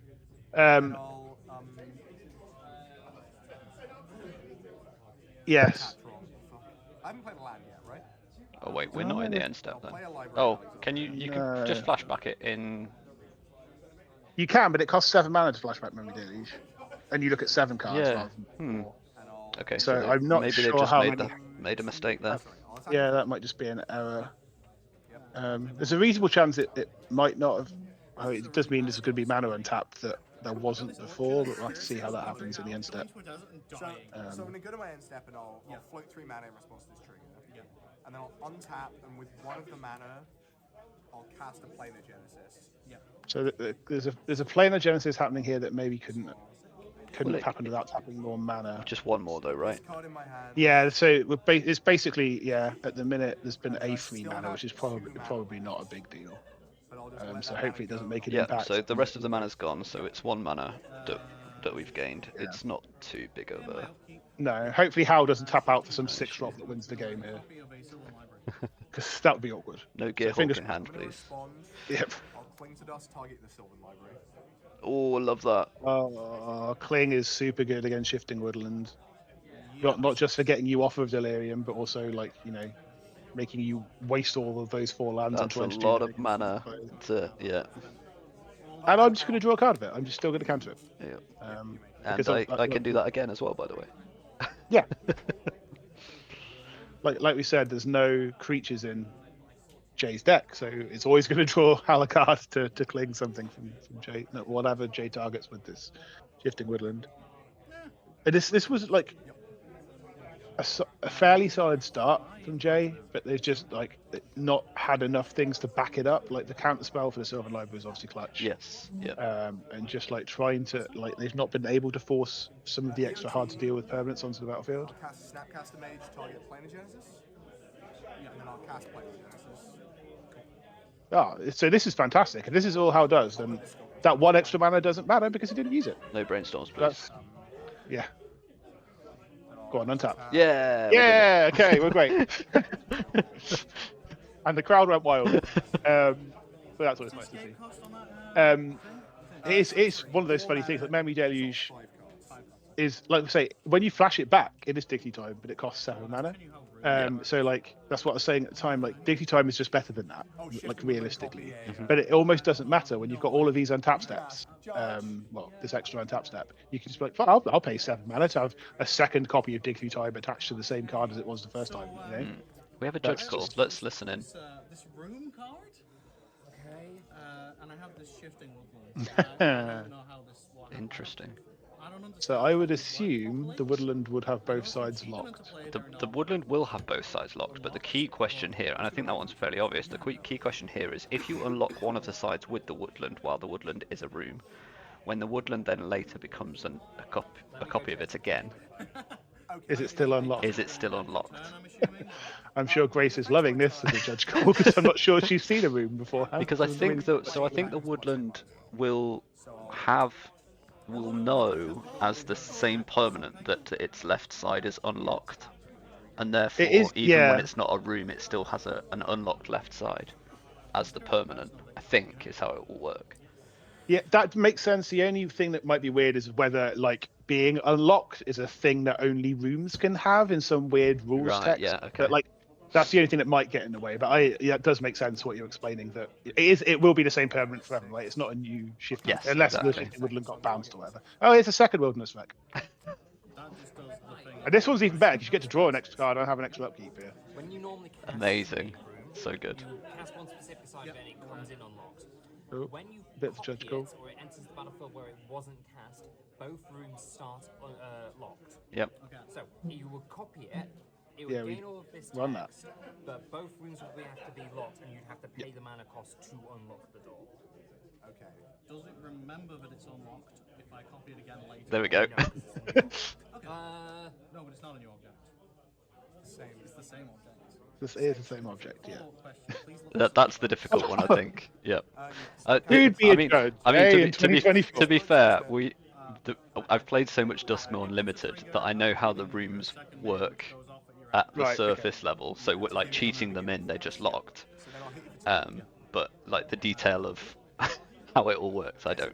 I'll, Yes. wrong. Fuck. I haven't played a land yet, right? Oh wait, we're not in the end step I'll then. play a library Oh, value. can you No. can just flashback it in? You can, but it costs 7 mana to flashback memory deluge, and you look at 7 cards. Yeah. Rather than 4. And I'll, Okay, So they- I'm not maybe sure they've just how made many- made a mistake there. sorry, I'll attack Yeah, that might just be an error. There's a reasonable chance it might not have. Oh, it does mean there's going to be mana untapped that there wasn't before, but we'll have to see how that happens in the end step. Into a desert and So, dying. so I'm going to go to my end step and I'll float 3 mana in response to this trigger. Yeah. And then I'll untap, and with 1 of the mana, I'll cast a Planar Genesis. Yeah. So there's a planar genesis happening here that maybe couldn't Well, have happened without tapping more mana. Just one more though, right? Card in my hand. Yeah, so it's basically at the minute there's been a free mana, which is probably not a big deal. But I'll just let So that hopefully it mana doesn't go. make an Yeah. impact. So the rest of the mana's gone, so it's 1 mana that we've gained. It's not too big of a. No, hopefully Hal doesn't tap out for some 6-drop that wins the game here, Copy of a Sylvan Library. because that would be awkward. No Gearhawk fingers- in hand, I'm gonna please. respond. Yep. I'll cling to dust, target the Sylvan Library. Oh, I love that. Cling is super good against shifting woodland. Not just for getting you off of delirium, but also making you waste all of those 4 lands. That's into a entity lot that of mana. Yeah. And I'm just going to draw a card of it. I'm just still going to counter it. Yeah. Um, And because I can do that again as well, by the way. Yeah. like we said, there's no creatures in Jay's deck, so it's always going to draw Hal a card to cling something from Jay, whatever Jay targets with this shifting woodland. And this was like a fairly solid start from Jay, but they've just not had enough things to back it up. Like the counter spell for the Sylvan Library is obviously clutch. Yes. Yeah. And just trying to they've not been able to force some of the extra hard to deal with permanents onto the battlefield. I'll cast Snapcaster Mage, target Planar Genesis. And then I'll cast Planar Genesis. So this is fantastic. And this is all Hal does. And that 1 extra mana doesn't matter because he didn't use it. No brainstorms, please. That's yeah. Go on, untap. Yeah. we did it. Yeah. Okay, we're great. And the crowd went wild. So that's always nice to see. Cost on that, It's one of those funny things that Memory Deluge 5 cards. is, like we say, when you flash it back, it is Dicky Time, but it costs 7 mana. So that's what I was saying at the time. Like Dicky Time is just better than that, realistically. But it almost doesn't matter when you've got all of these untap steps. This extra untap step, you can just be like, "Fine, I'll pay 7 mana to have a second copy of Dig Through Time attached to the same card as it was the first time." We have a judge That's call. just- Let's listen in. This room card. Okay. And I have this shifting woodland. I don't know how this one. Interesting. I don't understand. So I would assume the woodland would have both sides Even locked. into play The, there or the not. woodland will have both sides locked, but the key question here, and I think that one's fairly obvious, the key question here is if you unlock one of the sides with the woodland while the woodland is a room, when the woodland then later becomes a copy of it again, Is it still unlocked? is it still unlocked? And I'm assuming. I'm sure Grace is loving this as a judge call because I'm not sure she's seen a room beforehand. Because I think I think the woodland will know as the same permanent that its left side is unlocked, and therefore even when it's not a room, it still has an unlocked left side as the permanent. I think is how it will work. Yeah, that makes sense. The only thing that might be weird is whether being unlocked is a thing that only rooms can have in some weird rules Right, text. yeah, okay. But that's the only thing that might get in the way. But it does make sense what you're explaining, that it will be the same permanent forever, right? It's not a new shift, Yes, unless exactly. the shifting woodland got bounced or whatever. Oh, it's a second wilderness wreck. That just does the thing. And this one's even better because you get to draw an extra card and have an extra upkeep here. When you normally cast Amazing, so good. you cast one specific side, then it comes in unlocked. Oh, when you bit of copy judge it call. or it enters the battlefield where it wasn't cast, both rooms start locked. Yep. Okay. So you would copy it, it would Yeah, we gain all of this run that. text, but both rooms would have to be locked, and you'd have to pay the mana cost to unlock the door. Okay. Does it remember that it's unlocked if I copy it again later? There we go. No, 'cause it's a new object. Okay. No, but it's not a new object. Same. It's the same object. This is the same object, yeah. Follow-up question. Please look That's the difficult one, I think. Yep. Yes. Dude, be I a mean, judge. I mean, Hey, to in be, to be 2024. to be fair, I've played so much Duskmourn Limited that I know how the rooms work at the Right, okay. surface level. So like cheating them in, they're just locked. So then I'll hit you for 10. But like the detail of how it all works, I don't.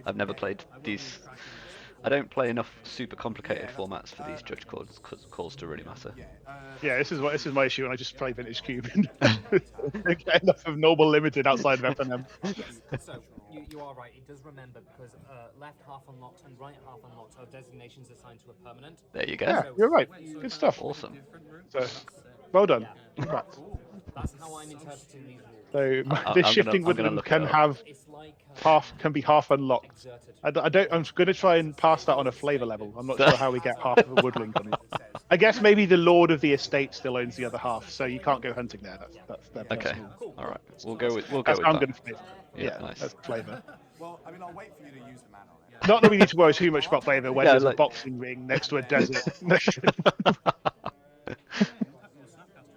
I've never played these. I don't play enough super complicated formats for these judge calls to really matter. Yeah, this is my issue, and I just play Vintage Cube and get enough of Noble Limited outside of FNM. So you are right. It does remember because left half unlocked and right half unlocked are designations assigned to a permanent. There you go. Yeah, you're right. Good stuff. Awesome. So, well done. Congrats. That's how I'm interpreting these rules. So I'm this gonna- shifting I'm gonna woodland look it can up. have It's like can be half unlocked. exerted. I don't. I'm going to try and pass that on a flavor level. I'm not sure how we get half of a woodland on it. I guess maybe the lord of the estate still owns the other half, so you can't go hunting there. That's their Okay. personal. All right. We'll go with That's how I'm that. going to flavor. Yeah, nice. That's flavor. Well, I mean, I'll wait for you to use the mana on it. Not that we need to worry too much about flavor when Yeah, there's like- a boxing ring next to a desert. What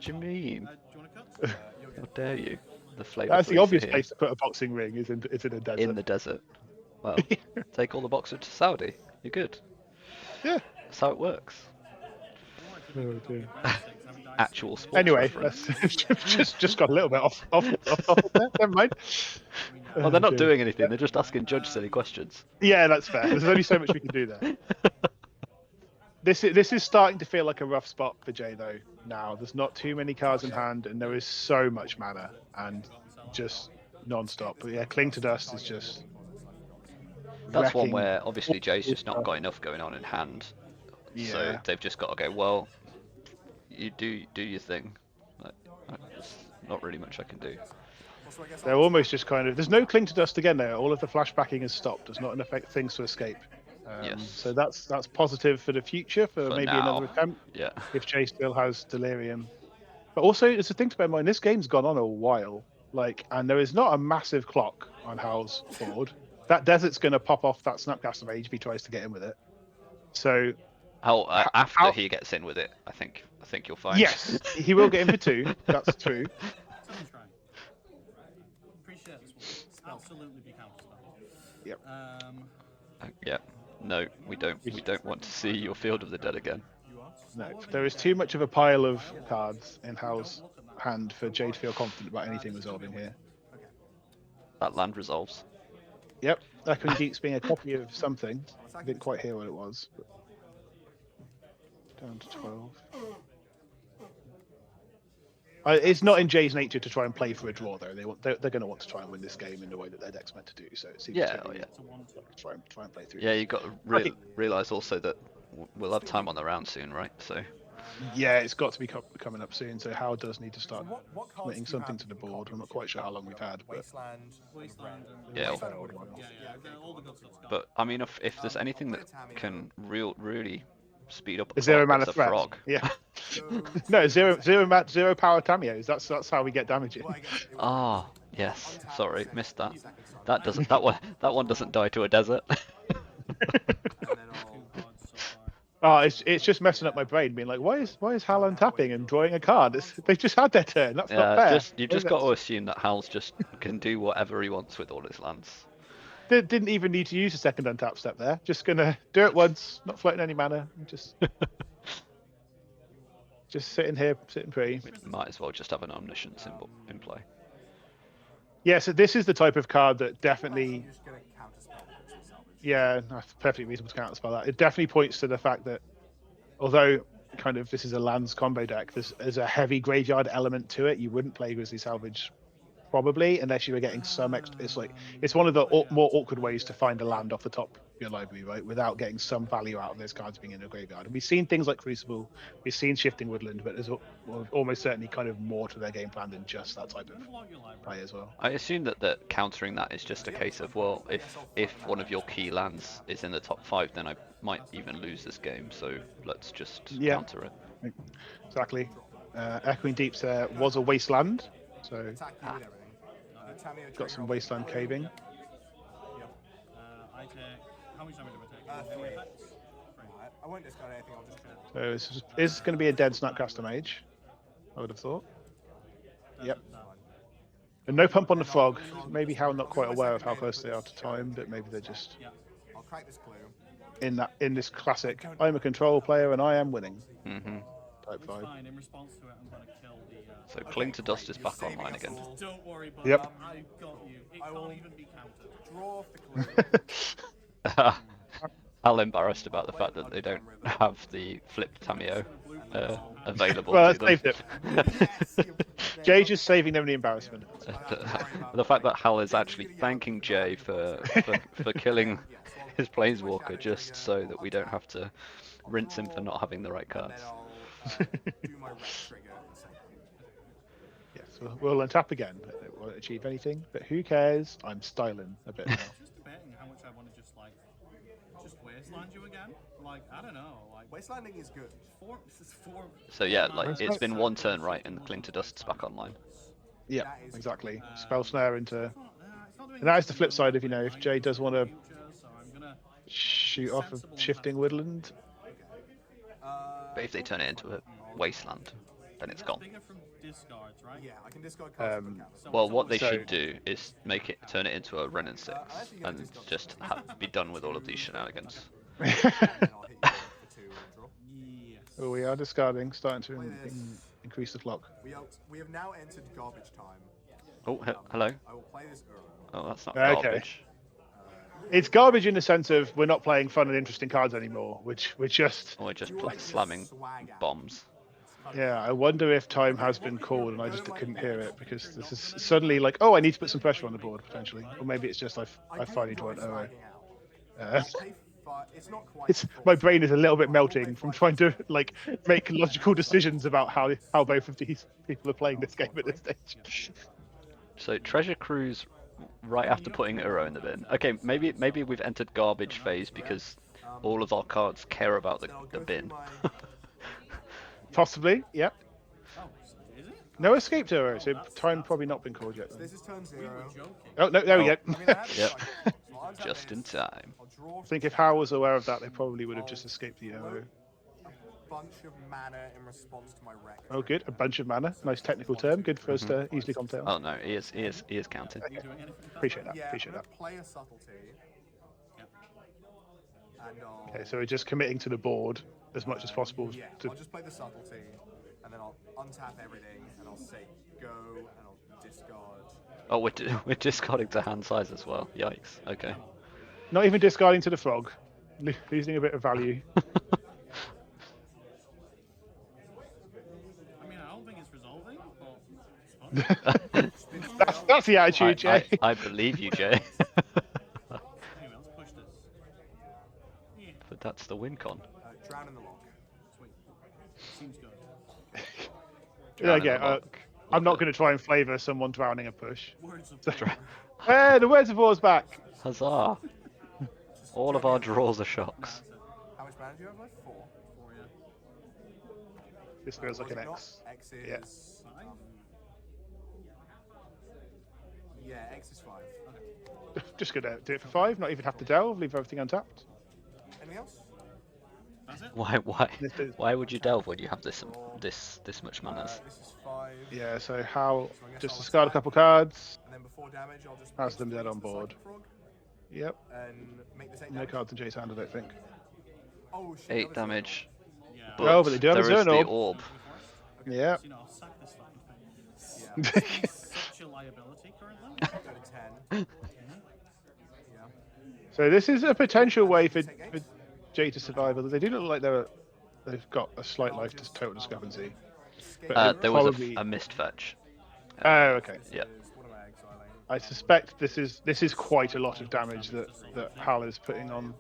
do you mean? Do you want to cut? How dare you? The flavor. That's the police are obvious here. place to put a boxing ring is in a desert. In the desert. Well, take all the boxers to Saudi. You're good. Yeah. That's how it works. Oh, dear. Actual sports Anyway, reference. that's just got a little bit off there. Never mind. Well, they're not dear. doing anything. They're just asking Judge silly questions. Yeah, that's fair. There's only so much we can do there. This is starting to feel like a rough spot for Jay though. Now there's not too many cards in hand, and there is so much mana and just non-stop. But yeah, Cling to Dust is just. That's one wrecking where obviously Jay's all just not got enough going on in hand. So Yeah. they've just got to go, well, you do your thing. Like, there's not really much I can do. Also, I guess They're almost just kind of. There's no Cling to Dust again there. All of the flashbacking has stopped. There's not enough things to escape. Yes. So that's positive for the future for maybe now. another attempt Yeah. if Jay still has Delirium. But also, it's a thing to bear in mind. This game's gone on a while, and there is not a massive clock on Hal's board. That desert's going to pop off that Snapcaster Mage if he tries to get in with it. So After he gets in with it, I think you'll find. yes, he will get in for 2. That's true. Someone try. Appreciate this one. Absolutely be counterspell. Yep. Yeah. No, we don't. We don't want to see your Field of the Dead again. No, there is too much of a pile of cards in Hal's hand for Jay to feel confident about anything resolving here. That land resolves. Yep, Echoing Deeps being a copy of something. I didn't quite hear what it was. But... Down to 12. It's not in Jay's nature to try and play for a draw, though. They're going to want to try and win this game in the way that their deck's meant to do. So it seems Yeah, to be yeah. try and play through. Yeah, this. you've got to realize also that we'll have time on the round soon, right? So Yeah, it's got to be coming up soon. So Hal does need to start So what cards committing do you something have to the that you board. can't I'm not control? quite sure how long we've had, but Wasteland and Yeah. Wasteland Old and one. yeah, all the good stuff's gone. but I mean, if there's anything that can really speed up a is there a clock, mana it's threat? frog. Yeah. No, zero power Tamios. That's how we get damage in. Well, I guess it would- Ah, yes. Untap Sorry, second missed that. second cycle. That one doesn't die to a desert. And then I'll... Two cards so far. Oh, it's just messing up my brain, being like, why is Hal untapping and drawing a card? They just had their turn. That's not fair. You've just got to assume that Hal's just can do whatever he wants with all his lands. Didn't even need to use a second untap step there. Just gonna do it once, not floating any mana, and just sitting here, sitting pretty. Might as well just have an omniscient symbol in play. Yeah, so this is the type of card that definitely, You're just going to counterspell because it's salvage. yeah, that's perfectly reasonable to counterspell that. It definitely points to the fact that, although kind of this is a lands combo deck, there's a heavy graveyard element to it. You wouldn't play Grizzly Salvage probably unless you were getting some extra. It's one of the more awkward ways to find a land off the top your library, right, without getting some value out of those cards being in your graveyard. And we've seen things like Crucible, we've seen Shifting Woodland, but there's almost certainly kind of more to their game plan than just that type of play as well. I assume that countering that is just a case of, well, if one of your key lands is in the top 5, then I might even lose this game, so let's just counter it. Exactly. Echoing Deeps there was a wasteland, so Attack you with everything. Tamio got trigger some on wasteland blue. caving. I take. How much damage do I take? 3. Effects? Alright, I won't discard anything, I'll just So this is going to be a dead Snapcaster Mage, I would have thought. Yep. And no pump on the frog. Maybe Hal not quite aware of how close they are to time, but maybe they're just I'll crack this clue. in this classic. I'm a control player and I am winning. Mm-hmm. Type It's 5. fine. In response to it, I'm going to kill the. So Cling to Dust is back online again. Don't worry, bud. Yep. I've got you. It I will- can't even be countered. Draw off the clue. Hal embarrassed about the fact that they don't have the flipped Tameo available Well, to that's them. saved it. Jay just saving them the embarrassment. The fact that Hal is actually thanking Jay for killing his Planeswalker just so that we don't have to rinse him for not having the right And cards. then I'll do my red trigger and say, Yes, we'll untap again. It won't achieve anything, but who cares? I'm styling a bit now. Just debating how much I want to just wasteland you again. Like I don't know. Like Wastelanding is good. this is four. So yeah, like it's been one turn right and Cling to Dust's back online. Yeah, exactly. Spell Snare into. It's not doing And that is the flip side of, if Jay does want to future, so I'm gonna shoot off a Shifting Woodland. But if they turn it into a wasteland, then it's gone. bigger from discards, right? Yeah, I can discard cards from the canvas. Well, what they So- should do is turn it into a Ren and 6 and just be done with all of these shenanigans. And I'll hit you for 2 and draw. Yes. Oh, we are discarding, starting to increase the clock. We have now entered garbage time. Oh, hello. I will play this Uro. Oh, that's not Okay. garbage. It's garbage in the sense of we're not playing fun and interesting cards anymore, which we're just. Or just slamming bombs. Yeah, I wonder if time has been called and I just couldn't hear it because this is suddenly like, oh, I need to put some pressure on the board potentially, or maybe it's just I finally drawn an arrow. It's not quite. It's my brain is a little bit melting from trying to like make logical decisions about how both of these people are playing this game at this stage. So Treasure Cruise right after putting Uro in the bin. Okay, maybe we've entered garbage phase because all of our cards care about the bin. Possibly, yep. Oh, is it? No escape to arrow, so time probably not been called yet. Then. This is turn 0. Joking. Oh no, there we go. I mean, I have Yep. decided. So I'll untap Just in this, time. I'll draw I think if Hal was aware of that, they probably would have just escaped the arrow. a bunch of mana in response to my wreck. Oh, good. A bunch of mana. Nice technical term. Good for us to easily commentate on. Oh no, he is counted. Are you doing anything with that? Appreciate that. Yeah, Appreciate I'm that. gonna play a subtlety. Yep. And I'll, Okay, so we're just committing to the board as much as possible. yeah, To... I'll just play the subtlety, and then I'll untap everything, and I'll say go, and I'll discard. Oh, we're discarding to hand size as well. Yikes. Okay. Not even discarding to the frog. Losing a bit of value. I mean, I don't think it's resolving, but it's fun. That's the attitude, Jay. I believe you, Jay. Anyway, let's push this. Yeah, But that's the win con. Drown in the lock. sweet. Seems good. Yeah, Drown in the yeah, lock. I'm not going to try and flavour someone drowning a push. Words of Hey, the words of war's back. Huzzah! All of our draws are shocks. How much mana do you have left? 4. for you. This feels like Was an it not? X. X is. Yeah. Yeah, X is 5. Just gonna do it for 5. Not even have to delve. Leave everything untapped. Anything else? That's it. Why would you delve when you have this much mana? This is 5. Yeah. So how? Just discard a couple cards. And then before damage, I'll just. Has them place dead on the board. Psychic Frog Yep. And make the same No damage. cards in Jay's hand, I don't think. Oh shit. 8 damage. Yeah. Oh, but they do have a there is turn the orb. orb. Yeah. You know, I'll sack this fucking thing. Yeah. This is such a liability currently. Go to 10. Yeah. So this is a potential way for Jay to survive. Although they do look like they've got a slight life to total discrepancy. But There was probably- a missed fetch. Oh, okay. Yeah. What am I exiling? I suspect this is quite a lot of damage that Hal is putting on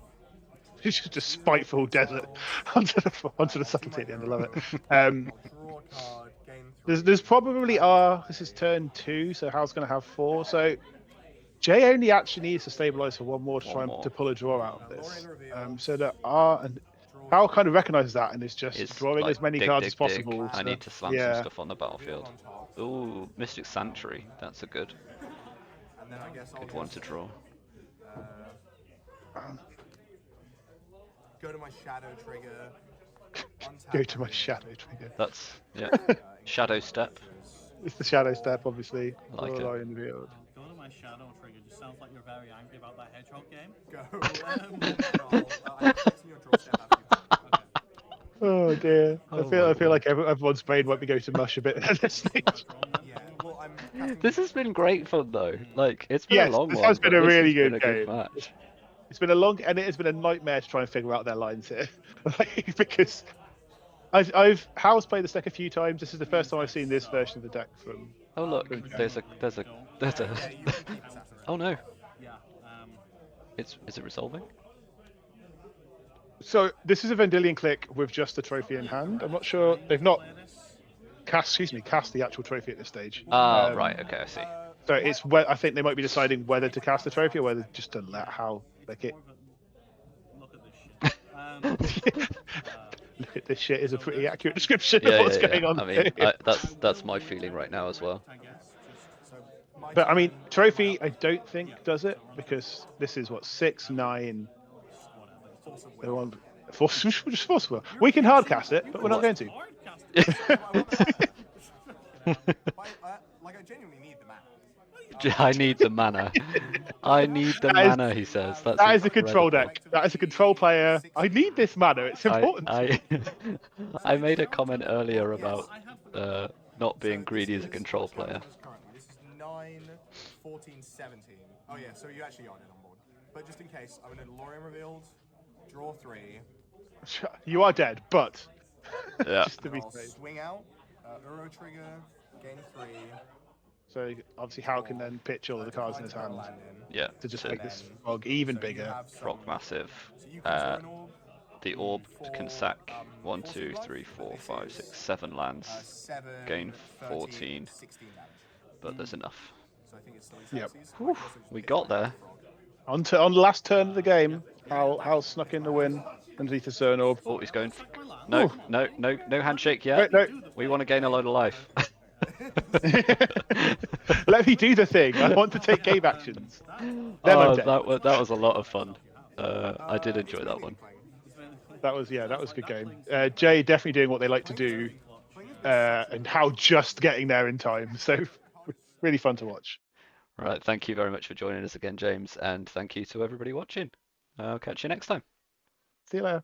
It's just a spiteful desert onto the subtlety at the end. I love it. Draw a card, gain 3. There's probably this is turn 2, so Hal's going to have 4. So Jay only actually needs to stabilize for 1 more to try to pull a draw out of this. So that and Hal kind of recognizes that and is just It's drawing like, as many dig, cards dig, as possible. dig. I need to slam some stuff on the battlefield. Ooh, Mystic Sanctuary. That's a good And then I guess I'll one to draw. go to my shadow trigger. Go to my shadow trigger. That's Shadow Step. It's the shadow step, obviously. I like it. In the field. Go to my shadow trigger. Just sounds like you're very angry about that hedgehog game. Go. I'm collecting your draw step after you play. Oh dear. Oh I feel like everyone's brain might be going to mush a bit at this stage. Yeah, well, I'm casting This has been great fun though. Like it's been Yes, a long this one. has been but a this really has been good a game. match. It's been a long, and it has been a nightmare to try and figure out their lines here, because Hal's played this deck a few times. This is the first time I've seen this version of the deck from. Oh look, there's a. Yeah, you can keep Assassin's Oh no, Yeah. is it resolving? So this is a Vendilion Click with just the trophy in hand. I'm not sure they've not Play this. cast the actual trophy at this stage. Right. Okay, I see. So it's where I think they might be deciding whether to cast the trophy or whether just to let Hal pick it. Look at this shit. Look at this shit is a pretty accurate description Yeah, of what's yeah, going yeah. on. I mean, here. that's my feeling right now as well. I guess. so my But I mean, turn, trophy I don't think does it because this is what 6, 9. Force of They Will. want just force will. We can hard cast it, but we're not going to. Like I genuinely need the mana. I need the mana. I need the That is- mana. He says. That's That is a control incredible. deck. That is a control player. I need this mana. It's important. I made a comment earlier about not being greedy as a control player. This is 9, 14, 17. Oh yeah, so you actually are dead on board. But just in case, I'm going to Lorien Revealed, draw 3, You are dead, but Yeah. just to be I'll safe. swing out, Uro Trigger, gain 3. So obviously, Hal can then pitch all of the cards in his hand Yeah. to just so make this frog even So you bigger. have some- Rock massive. So you can throw an orb, The orb can sack 1, 14 2, life, 3, 4, but 5, this 6, is, 7 lands, 7, gain 13, 14, 16 damage. but there's enough. So I think it's still Yep. Xerxes. Whew. We got there. On the last turn of the game, Hal snuck in the win underneath the Cern Orb. Oh, he's going. No, Ooh. no handshake yet. No. We want to gain a load of life. Let me do the thing. I want to take game actions. Then Oh, I'm dead. that was a lot of fun. I did enjoy that one. That was a good game. Jay definitely doing what they like to do, and Hal just getting there in time. So really fun to watch. Right, thank you very much for joining us again, James, and thank you to everybody watching. I'll catch you next time. See you later.